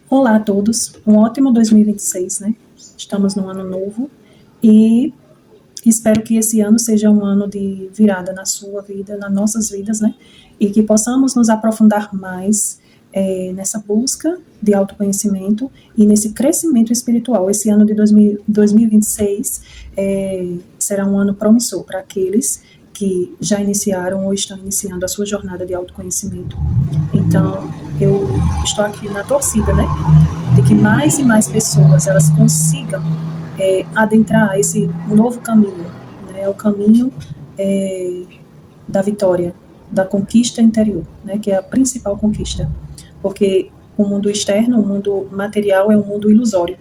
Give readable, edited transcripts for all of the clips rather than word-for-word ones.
Olá a todos, um ótimo 2026, né? Estamos num ano novo e espero que esse ano seja um ano de virada na sua vida, nas nossas vidas, né? E que possamos nos aprofundar mais nessa busca de autoconhecimento e nesse crescimento espiritual. Esse ano de 2026 será um ano promissor para aqueles que já iniciaram ou estão iniciando a sua jornada de autoconhecimento. Então, eu estou aqui na torcida, né? De que mais e mais pessoas elas consigam adentrar esse novo caminho, né? O caminho da vitória, da conquista interior, né? Que é a principal conquista. Porque o mundo externo, o mundo material é um mundo ilusório.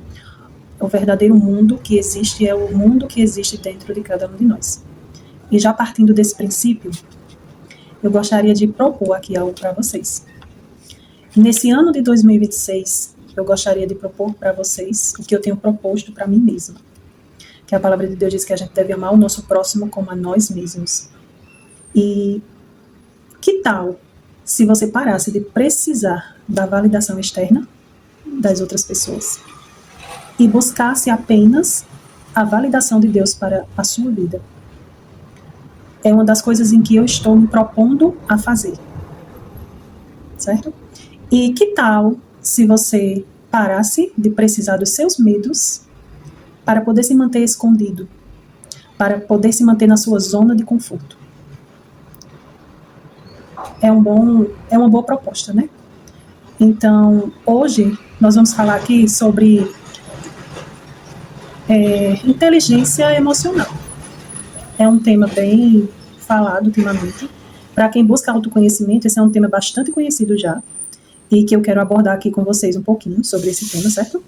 O verdadeiro mundo que existe é o mundo que existe dentro de cada um de nós. E já partindo desse princípio, eu gostaria de propor aqui algo para vocês. Nesse ano de 2026, eu gostaria de propor para vocês o que eu tenho proposto para mim mesma. Que a palavra de Deus diz que a gente deve amar o nosso próximo como a nós mesmos. E que tal se você parasse de precisar da validação externa das outras pessoas e buscasse apenas a validação de Deus para a sua vida? É uma das coisas em que eu estou me propondo a fazer. Certo? E que tal se você parasse de precisar dos seus medos para poder se manter escondido, para poder se manter na sua zona de conforto? É uma boa proposta, né? Então, hoje nós vamos falar aqui sobre inteligência emocional. É um tema bem falado ultimamente. Para quem busca autoconhecimento, esse é um tema bastante conhecido já, e que eu quero abordar aqui com vocês um pouquinho sobre esse tema, certo?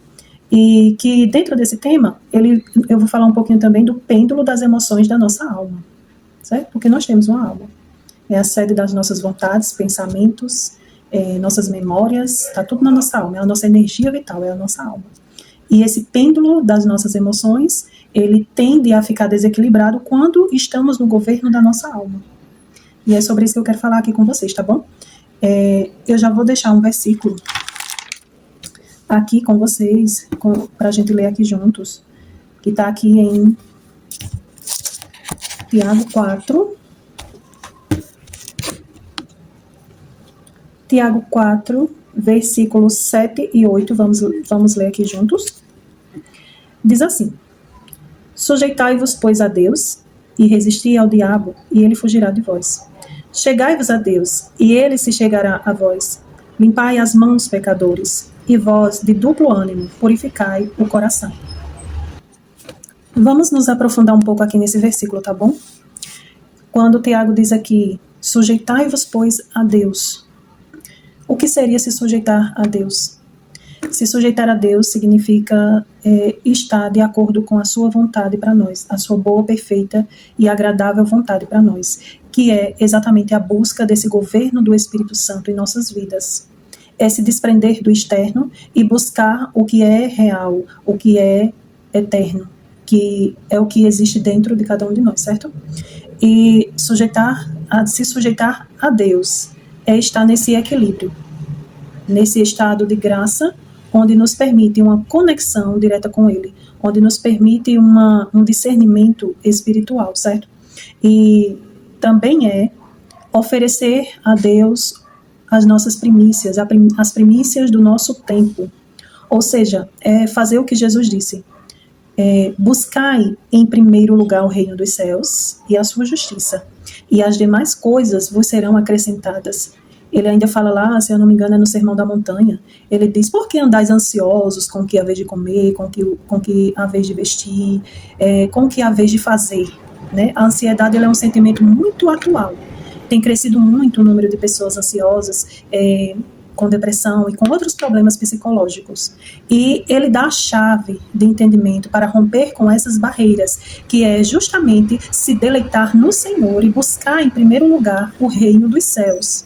E que dentro desse tema, eu vou falar um pouquinho também do pêndulo das emoções da nossa alma, certo? Porque nós temos uma alma. É a sede das nossas vontades, pensamentos, nossas memórias, está tudo na nossa alma, é a nossa energia vital, é a nossa alma. E esse pêndulo das nossas emoções, ele tende a ficar desequilibrado quando estamos no governo da nossa alma. E é sobre isso que eu quero falar aqui com vocês, tá bom? Eu já vou deixar um versículo aqui com vocês, para a gente ler aqui juntos, que está aqui em Tiago 4. Tiago 4, versículos 7 e 8, vamos ler aqui juntos. Diz assim: Sujeitai-vos, pois, a Deus, e resisti ao diabo, e ele fugirá de vós. Chegai-vos a Deus, e ele se chegará a vós. Limpai as mãos, pecadores, e vós, de duplo ânimo, purificai o coração. Vamos nos aprofundar um pouco aqui nesse versículo, tá bom? Quando o Tiago diz aqui, sujeitai-vos, pois, a Deus. O que seria se sujeitar a Deus? Se sujeitar a Deus significa estar de acordo com a sua vontade para nós, a sua boa, perfeita e agradável vontade para nós, que é exatamente a busca desse governo do Espírito Santo em nossas vidas. É se desprender do externo e buscar o que é real, o que é eterno, que é o que existe dentro de cada um de nós, certo? E se sujeitar a Deus é estar nesse equilíbrio, nesse estado de graça, onde nos permite uma conexão direta com Ele, onde nos permite um discernimento espiritual, certo? E também é oferecer a Deus as nossas primícias, as primícias do nosso tempo. Ou seja, é fazer o que Jesus disse. Buscai em primeiro lugar o reino dos céus e a sua justiça, e as demais coisas vos serão acrescentadas. Ele ainda fala lá, se eu não me engano, é no Sermão da Montanha. Ele diz, por que andais ansiosos com o que há vez de comer, com o que há vez de vestir, com o que há vez de fazer? Né? A ansiedade ela é um sentimento muito atual. Tem crescido muito o número de pessoas ansiosas, com depressão e com outros problemas psicológicos. E ele dá a chave de entendimento para romper com essas barreiras, que é justamente se deleitar no Senhor e buscar em primeiro lugar o reino dos céus.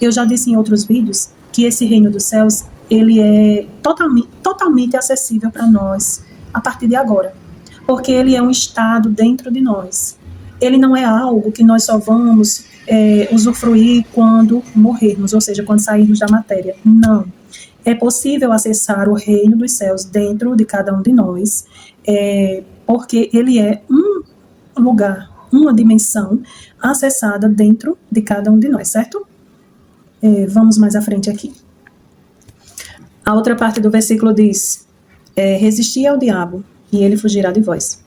Eu já disse em outros vídeos que esse reino dos céus, ele é totalmente acessível para nós a partir de agora, porque ele é um estado dentro de nós. Ele não é algo que nós só vamos usufruir quando morrermos, ou seja, quando sairmos da matéria. Não. É possível acessar o reino dos céus dentro de cada um de nós, porque ele é um lugar, uma dimensão acessada dentro de cada um de nós, certo? Vamos mais à frente aqui. A outra parte do versículo diz: resistir ao diabo e ele fugirá de vós.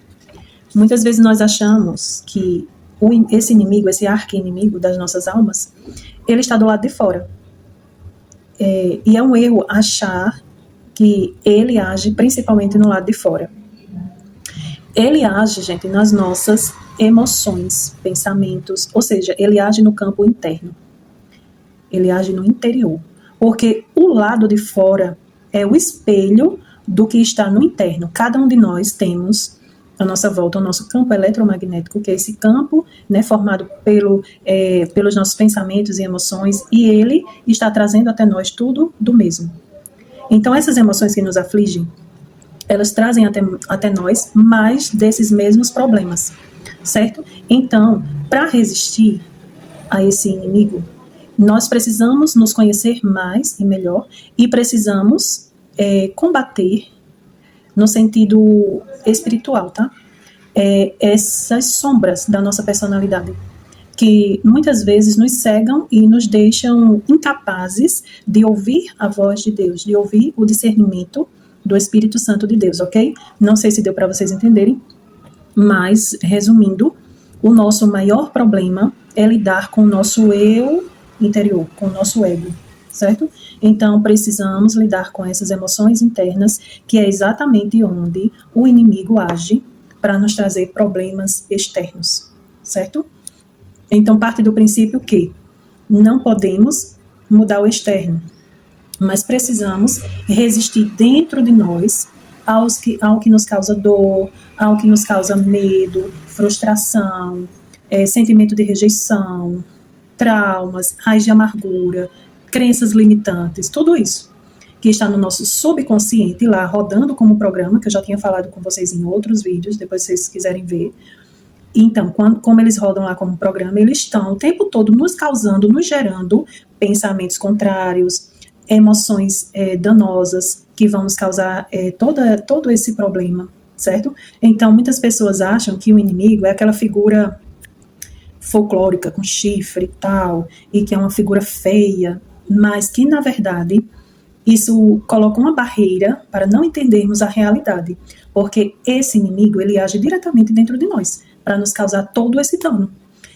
Muitas vezes nós achamos que esse inimigo, esse arqui-inimigo das nossas almas, ele está do lado de fora. E é um erro achar que ele age principalmente no lado de fora. Ele age, gente, nas nossas emoções, pensamentos, ou seja, ele age no campo interno. Ele age no interior. Porque o lado de fora é o espelho do que está no interno. Cada um de nós temos à nossa volta o nosso campo eletromagnético, que é esse campo, né, formado pelos nossos pensamentos e emoções, e ele está trazendo até nós tudo do mesmo. Então, essas emoções que nos afligem, elas trazem até nós mais desses mesmos problemas, certo? Então, para resistir a esse inimigo, nós precisamos nos conhecer mais e melhor e precisamos combater no sentido espiritual, tá? Essas sombras da nossa personalidade, que muitas vezes nos cegam e nos deixam incapazes de ouvir a voz de Deus, de ouvir o discernimento do Espírito Santo de Deus, ok? Não sei se deu para vocês entenderem, mas, resumindo, o nosso maior problema é lidar com o nosso eu interior, com o nosso ego, certo? Então, precisamos lidar com essas emoções internas, que é exatamente onde o inimigo age para nos trazer problemas externos, certo? Então, parte do princípio que não podemos mudar o externo, mas precisamos resistir dentro de nós ao que nos causa dor, ao que nos causa medo, frustração, sentimento de rejeição, traumas, raiz de amargura, crenças limitantes, tudo isso que está no nosso subconsciente lá rodando como programa, que eu já tinha falado com vocês em outros vídeos, depois se vocês quiserem ver. Então, como eles rodam lá como programa, eles estão o tempo todo nos causando, nos gerando pensamentos contrários, emoções danosas que vão nos causar todo esse problema, certo? Então, muitas pessoas acham que o inimigo é aquela figura folclórica, com chifre e tal, e que é uma figura feia, mas que, na verdade, isso coloca uma barreira para não entendermos a realidade, porque esse inimigo, ele age diretamente dentro de nós, para nos causar todo esse dano.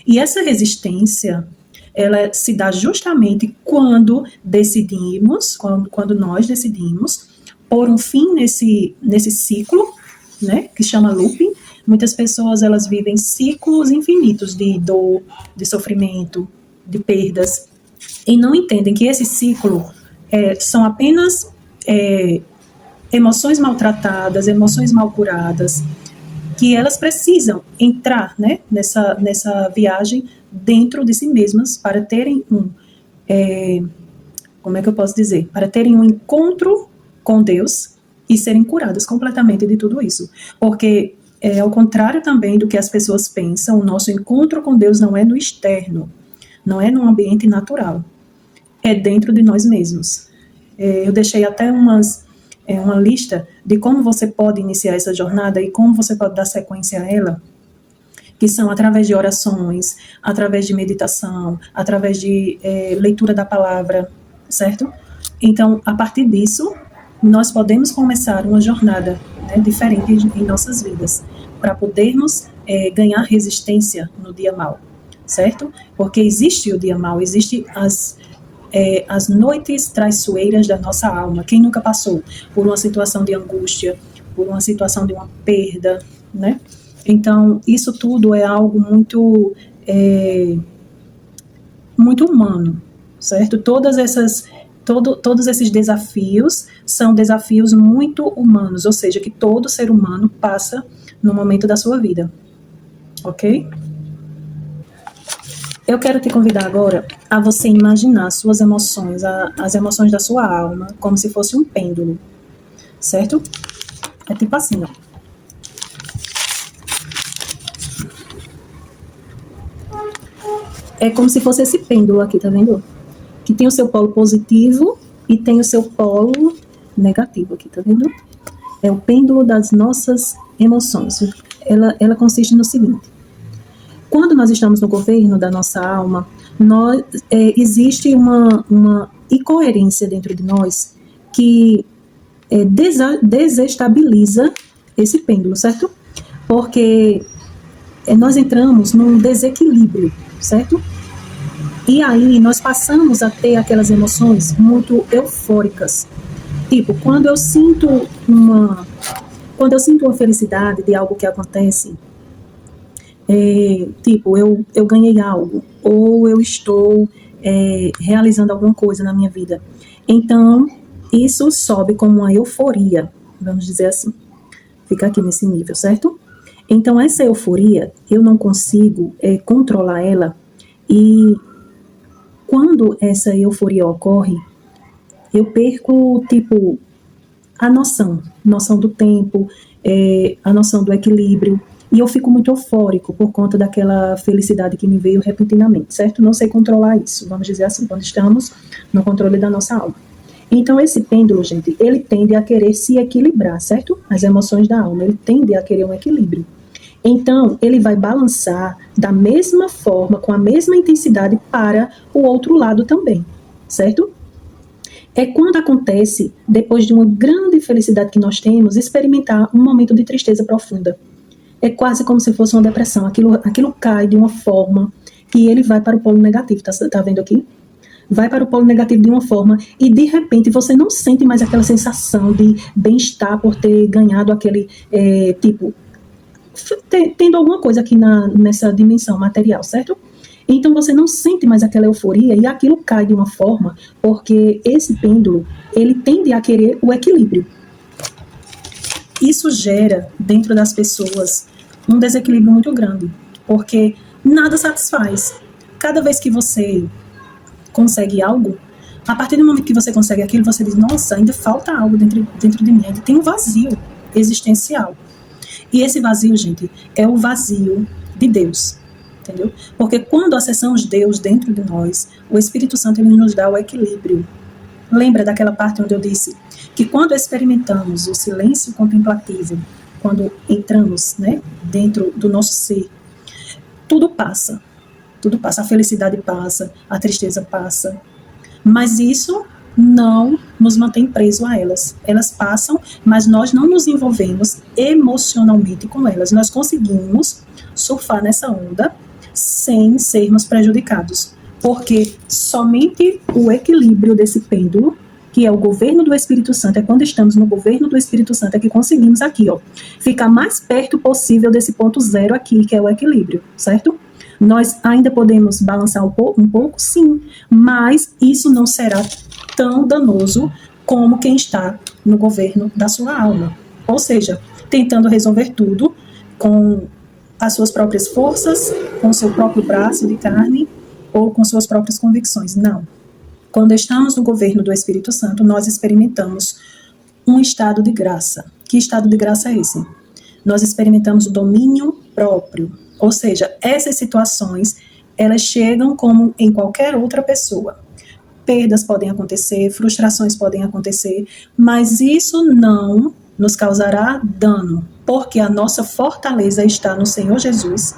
E essa resistência, ela se dá justamente quando nós decidimos pôr um fim nesse ciclo, né, que chama looping. Muitas pessoas, elas vivem ciclos infinitos de dor, de sofrimento, de perdas, e não entendem que esse ciclo são apenas emoções maltratadas, emoções mal curadas, que elas precisam entrar, né, nessa viagem dentro de si mesmas para terem para terem um encontro com Deus e serem curadas completamente de tudo isso. Porque, ao contrário também do que as pessoas pensam, o nosso encontro com Deus não é no externo, não é num ambiente natural, é dentro de nós mesmos. Eu deixei até uma lista de como você pode iniciar essa jornada e como você pode dar sequência a ela, que são através de orações, através de meditação, através de leitura da palavra, certo? Então, a partir disso, nós podemos começar uma jornada, né, diferente em nossas vidas, para podermos ganhar resistência no dia mau, certo? Porque existe o dia mau, existe as noites traiçoeiras da nossa alma. Quem nunca passou por uma situação de angústia, por uma situação de uma perda, né? Então, isso tudo é algo muito humano, certo? Todos esses desafios são desafios muito humanos, ou seja, que todo ser humano passa no momento da sua vida, ok? Eu quero te convidar agora a você imaginar suas emoções, as emoções da sua alma, como se fosse um pêndulo, certo? É tipo assim, ó. É como se fosse esse pêndulo aqui, tá vendo? Que tem o seu polo positivo e tem o seu polo negativo aqui, tá vendo? É o pêndulo das nossas emoções. Ela consiste no seguinte: quando nós estamos no governo da nossa alma, existe uma incoerência dentro de nós que desestabiliza esse pêndulo, certo? Porque nós entramos num desequilíbrio, certo? E aí nós passamos a ter aquelas emoções muito eufóricas. Tipo, quando eu sinto uma felicidade de algo que acontece, tipo, eu ganhei algo, ou eu estou realizando alguma coisa na minha vida. Então, isso sobe como uma euforia, vamos dizer assim. Fica aqui nesse nível, certo? Então, essa euforia, eu não consigo controlar ela, e quando essa euforia ocorre, eu perco, tipo, a noção do tempo, a noção do equilíbrio, e eu fico muito eufórico por conta daquela felicidade que me veio repentinamente, certo? Não sei controlar isso, vamos dizer assim, quando estamos no controle da nossa alma. Então, esse pêndulo, gente, ele tende a querer se equilibrar, certo? As emoções da alma, ele tende a querer um equilíbrio. Então, ele vai balançar da mesma forma, com a mesma intensidade para o outro lado também, certo? É quando acontece, depois de uma grande felicidade que nós temos, experimentar um momento de tristeza profunda. É quase como se fosse uma depressão. Aquilo cai de uma forma que ele vai para o polo negativo, tá vendo aqui? Vai para o polo negativo de uma forma e, de repente, você não sente mais aquela sensação de bem-estar por ter ganhado aquele, tipo, tendo alguma coisa aqui nessa dimensão material, certo? Então você não sente mais aquela euforia e aquilo cai de uma forma, porque esse pêndulo, ele tende a querer o equilíbrio. Isso gera dentro das pessoas um desequilíbrio muito grande, porque nada satisfaz. Cada vez que você consegue algo, a partir do momento que você consegue aquilo, você diz, nossa, ainda falta algo dentro de mim, ainda tem um vazio existencial. E esse vazio, gente, é o vazio de Deus, entendeu? Porque quando acessamos Deus dentro de nós, o Espírito Santo, ele nos dá o equilíbrio. Lembra daquela parte onde eu disse que quando experimentamos o silêncio contemplativo, quando entramos, né, dentro do nosso ser, tudo passa, a felicidade passa, a tristeza passa, mas isso não nos mantém presos a elas. Elas passam, mas nós não nos envolvemos emocionalmente com elas. Nós conseguimos surfar nessa onda sem sermos prejudicados, porque somente o equilíbrio desse pêndulo, que é o governo do Espírito Santo, é quando estamos no governo do Espírito Santo, é que conseguimos aqui, ó, ficar mais perto possível desse ponto zero aqui, que é o equilíbrio, certo? Nós ainda podemos balançar um pouco, sim, mas isso não será tão danoso como quem está no governo da sua alma. Ou seja, tentando resolver tudo com as suas próprias forças, com o seu próprio braço de carne ou com suas próprias convicções. Não. Quando estamos no governo do Espírito Santo, nós experimentamos um estado de graça. Que estado de graça é esse? Nós experimentamos o domínio próprio. Ou seja, essas situações, elas chegam como em qualquer outra pessoa. Perdas podem acontecer, frustrações podem acontecer, mas isso não nos causará dano, porque a nossa fortaleza está no Senhor Jesus,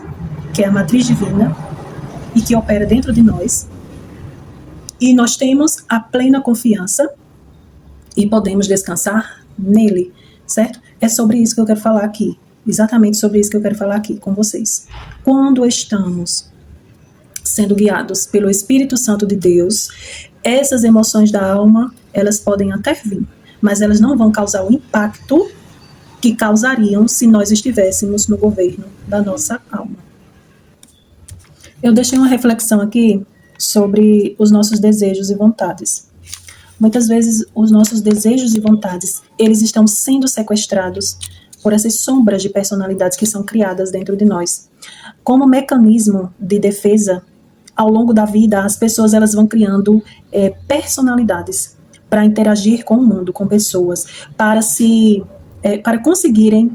que é a matriz divina e que opera dentro de nós. E nós temos a plena confiança e podemos descansar nele, certo? É sobre isso que eu quero falar aqui. Exatamente sobre isso que eu quero falar aqui com vocês. Quando estamos sendo guiados pelo Espírito Santo de Deus, essas emoções da alma, elas podem até vir, mas elas não vão causar o impacto que causariam se nós estivéssemos no governo da nossa alma. Eu deixei uma reflexão aqui sobre os nossos desejos e vontades. Muitas vezes os nossos desejos e vontades, eles estão sendo sequestrados por essas sombras de personalidades que são criadas dentro de nós. Como mecanismo de defesa, ao longo da vida, as pessoas elas vão criando personalidades para interagir com o mundo, com pessoas, para conseguirem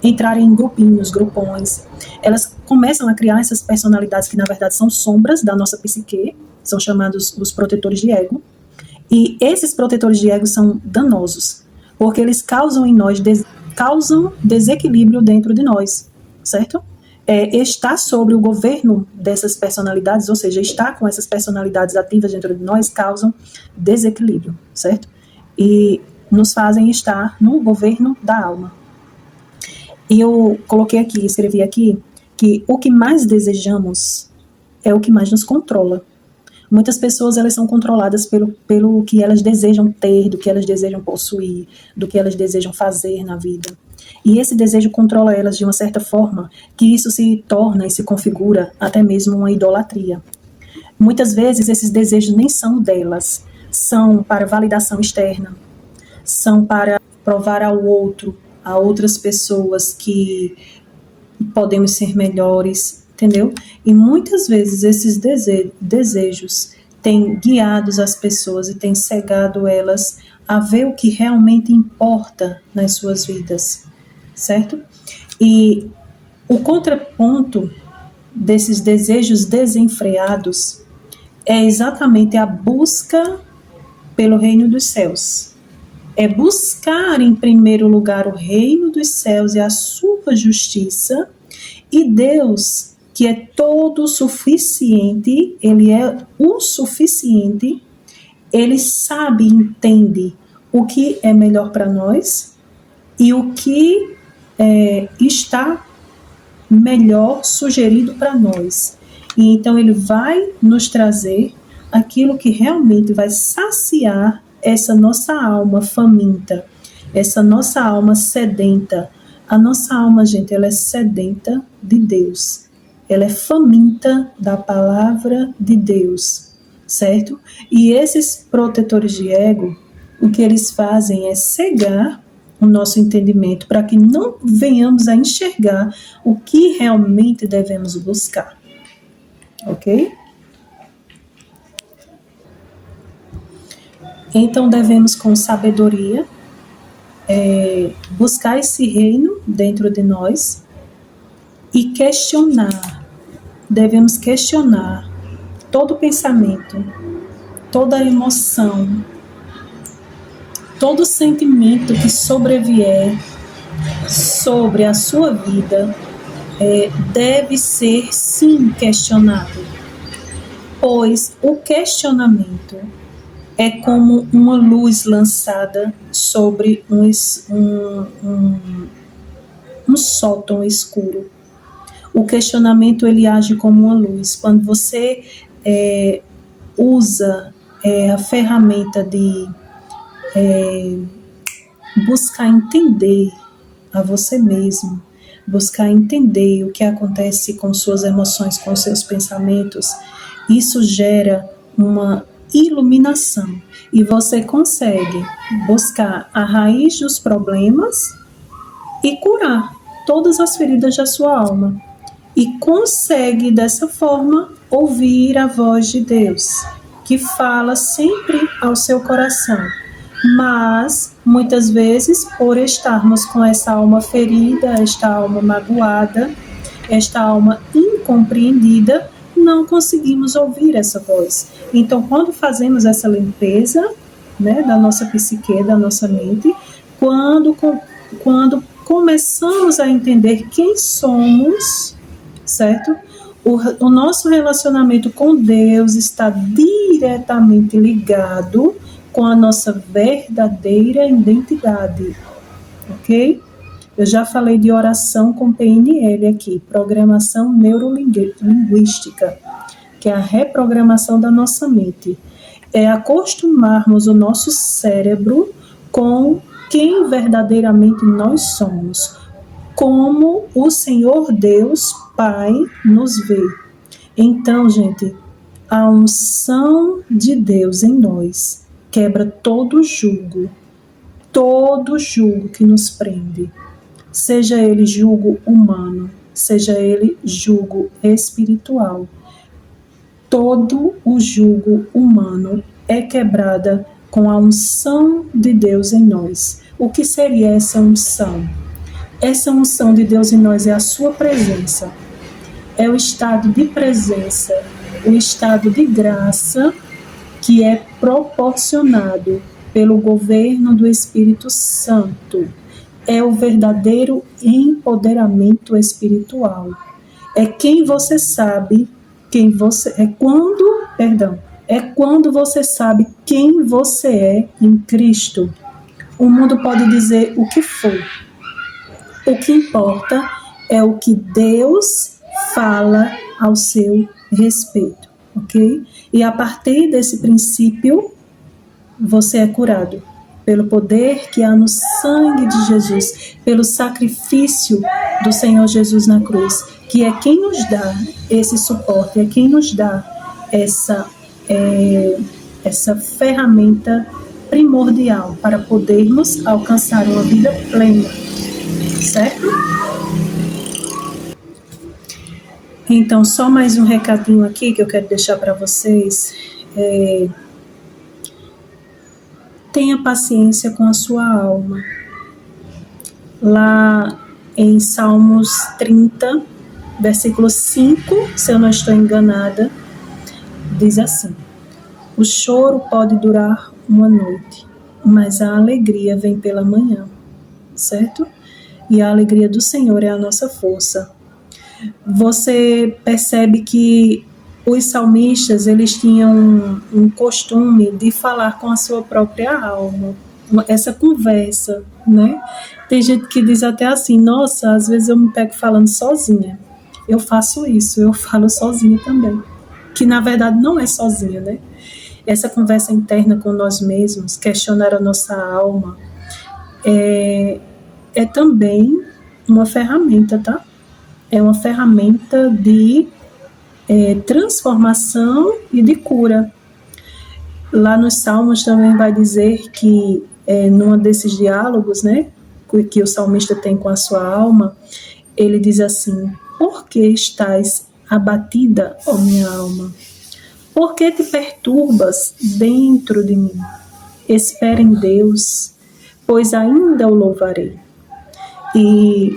entrar em grupinhos, grupões. Elas começam a criar essas personalidades que, na verdade, são sombras da nossa psique, são chamados os protetores de ego, E esses protetores de ego são danosos, porque eles causam em nós, causam desequilíbrio dentro de nós, certo? Estar sobre o governo dessas personalidades, ou seja, estar com essas personalidades ativas dentro de nós, causam desequilíbrio, certo? E nos fazem estar no governo da alma. E eu coloquei aqui, escrevi aqui, que o que mais desejamos é o que mais nos controla. Muitas pessoas, elas são controladas pelo que elas desejam ter, do que elas desejam possuir, do que elas desejam fazer na vida. E esse desejo controla elas de uma certa forma, que isso se torna e se configura até mesmo uma idolatria. Muitas vezes esses desejos nem são delas, são para validação externa, são para provar ao outro, a outras pessoas que podemos ser melhores, entendeu? E muitas vezes esses desejos têm guiado as pessoas e têm cegado elas a ver o que realmente importa nas suas vidas, certo? E o contraponto desses desejos desenfreados é exatamente a busca pelo reino dos céus. É buscar em primeiro lugar o reino dos céus e a sua justiça, e Deus, que é todo suficiente, Ele é o suficiente, Ele sabe e entende o que é melhor para nós e o que está melhor sugerido para nós. E então Ele vai nos trazer aquilo que realmente vai saciar essa nossa alma faminta, essa nossa alma sedenta. A nossa alma, gente, ela é sedenta de Deus. Ela é faminta da palavra de Deus, certo? E esses protetores de ego, o que eles fazem é cegar o nosso entendimento para que não venhamos a enxergar o que realmente devemos buscar. Ok? Então devemos com sabedoria buscar esse reino dentro de nós e questionar. Devemos questionar todo pensamento, toda emoção, todo sentimento que sobrevier sobre a sua vida deve ser sim questionado, pois o questionamento é como uma luz lançada sobre um sótão escuro. O questionamento, ele age como uma luz. Quando você usa a ferramenta de buscar entender a você mesmo, buscar entender o que acontece com suas emoções, com seus pensamentos, isso gera uma iluminação e você consegue buscar a raiz dos problemas e curar todas as feridas da sua alma e consegue dessa forma ouvir a voz de Deus que fala sempre ao seu coração. Mas muitas vezes, por estarmos com essa alma ferida, esta alma magoada, esta alma incompreendida, não conseguimos ouvir essa voz. Então, quando fazemos essa limpeza, né, da nossa psique, da nossa mente, quando começamos a entender quem somos, certo? O nosso relacionamento com Deus está diretamente ligado com a nossa verdadeira identidade, ok? Eu já falei de oração com PNL aqui, programação neurolinguística, que é a reprogramação da nossa mente. É acostumarmos o nosso cérebro com quem verdadeiramente nós somos, como o Senhor Deus Pai nos vê. Então, gente, a unção de Deus em nós quebra todo jugo que nos prende. Seja ele jugo humano, seja ele jugo espiritual. Todo o jugo humano é quebrada com a unção de Deus em nós. O que seria essa unção? Essa unção de Deus em nós é a sua presença. É o estado de presença, o estado de graça que é proporcionado pelo governo do Espírito Santo. É o verdadeiro empoderamento espiritual. É quem você sabe, é quando você sabe quem você é em Cristo. O mundo pode dizer o que for. O que importa é o que Deus fala ao seu respeito, ok? E a partir desse princípio, você é curado pelo poder que há no sangue de Jesus, pelo sacrifício do Senhor Jesus na cruz, que é quem nos dá esse suporte, é quem nos dá essa ferramenta primordial para podermos alcançar uma vida plena, certo? Então, só mais um recadinho aqui que eu quero deixar para vocês. Tenha paciência com a sua alma. Lá em Salmos 30, versículo 5, se eu não estou enganada, diz assim: o choro pode durar uma noite, mas a alegria vem pela manhã, certo? E a alegria do Senhor é a nossa força. Você percebe que os salmistas, eles tinham um costume de falar com a sua própria alma, essa conversa, né? Tem gente que diz até assim: nossa, às vezes eu me pego falando sozinha. Eu faço isso, eu falo sozinha também, que na verdade não é sozinha, né? Essa conversa interna com nós mesmos, questionar a nossa alma, é também uma ferramenta, tá? É uma ferramenta de transformação e de cura. Lá nos Salmos também vai dizer que, num desses diálogos, né, que o salmista tem com a sua alma, ele diz assim: por que estás abatida, ó minha alma? Por que te perturbas dentro de mim? Espera em Deus, pois ainda o louvarei. E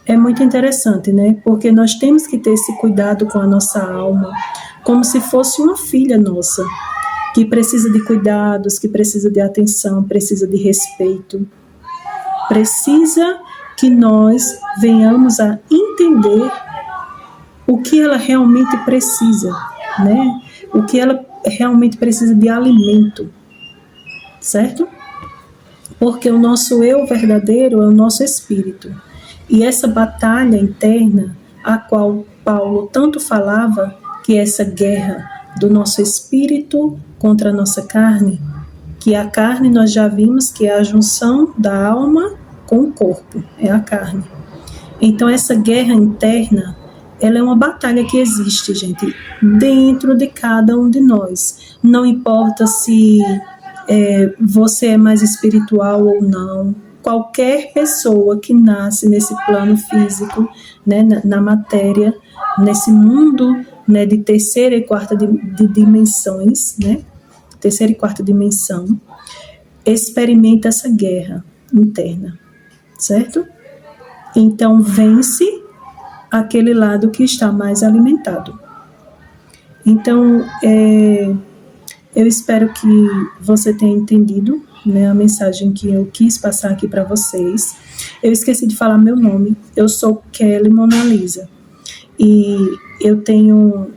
é muito interessante, né? Porque nós temos que ter esse cuidado com a nossa alma, como se fosse uma filha nossa, que precisa de cuidados, que precisa de atenção, precisa de respeito. Precisa que nós venhamos a entender o que ela realmente precisa, né? O que ela realmente precisa de alimento, certo? Porque o nosso eu verdadeiro é o nosso espírito. E essa batalha interna, a qual Paulo tanto falava, que é essa guerra do nosso espírito contra a nossa carne, que a carne nós já vimos que é a junção da alma com o corpo, é a carne. Então essa guerra interna, ela é uma batalha que existe, gente, dentro de cada um de nós. Não importa se você é mais espiritual ou não. Qualquer pessoa que nasce nesse plano físico, né, na matéria, nesse mundo, né, de terceira e quarta de dimensões, né, terceira e quarta dimensão, experimenta essa guerra interna, certo? Então vence aquele lado que está mais alimentado. Então, eu espero que você tenha entendido, né, a mensagem que eu quis passar aqui para vocês. Eu esqueci de falar meu nome. Eu sou Kelly Monalisa e eu tenho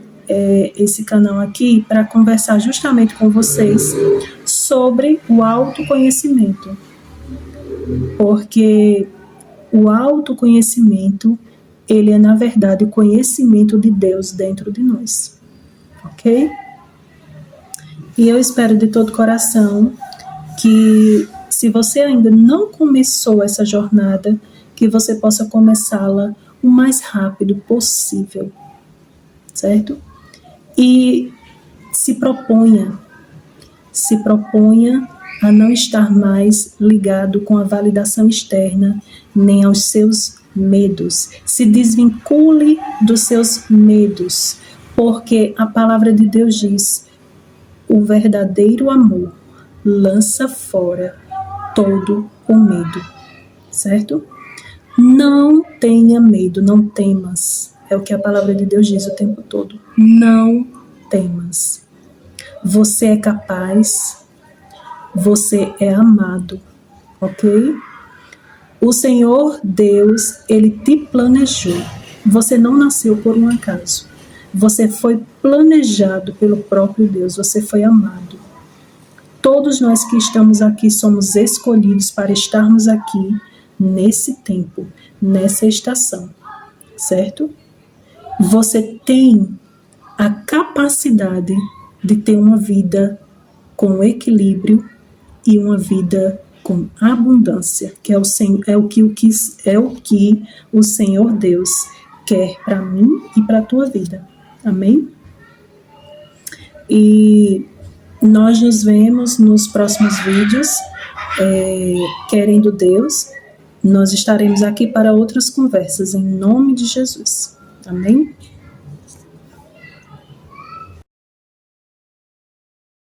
esse canal aqui para conversar justamente com vocês sobre o autoconhecimento, porque o autoconhecimento, ele é na verdade o conhecimento de Deus dentro de nós, ok? E eu espero de todo coração que, se você ainda não começou essa jornada, que você possa começá-la o mais rápido possível, certo? E se proponha a não estar mais ligado com a validação externa, nem aos seus medos. Se desvincule dos seus medos, porque a palavra de Deus diz: o verdadeiro amor lança fora todo o medo, certo? Não tenha medo, não temas. É o que a palavra de Deus diz o tempo todo. Não temas. Você é capaz, você é amado, ok? O Senhor Deus, Ele te planejou. Você não nasceu por um acaso. Você foi planejado pelo próprio Deus, você foi amado. Todos nós que estamos aqui somos escolhidos para estarmos aqui nesse tempo, nessa estação, certo? Você tem a capacidade de ter uma vida com equilíbrio e uma vida com abundância, que é o que o Senhor Deus quer para mim e para a tua vida. Amém? E nós nos vemos nos próximos vídeos, querendo Deus. Nós estaremos aqui para outras conversas, em nome de Jesus. Amém?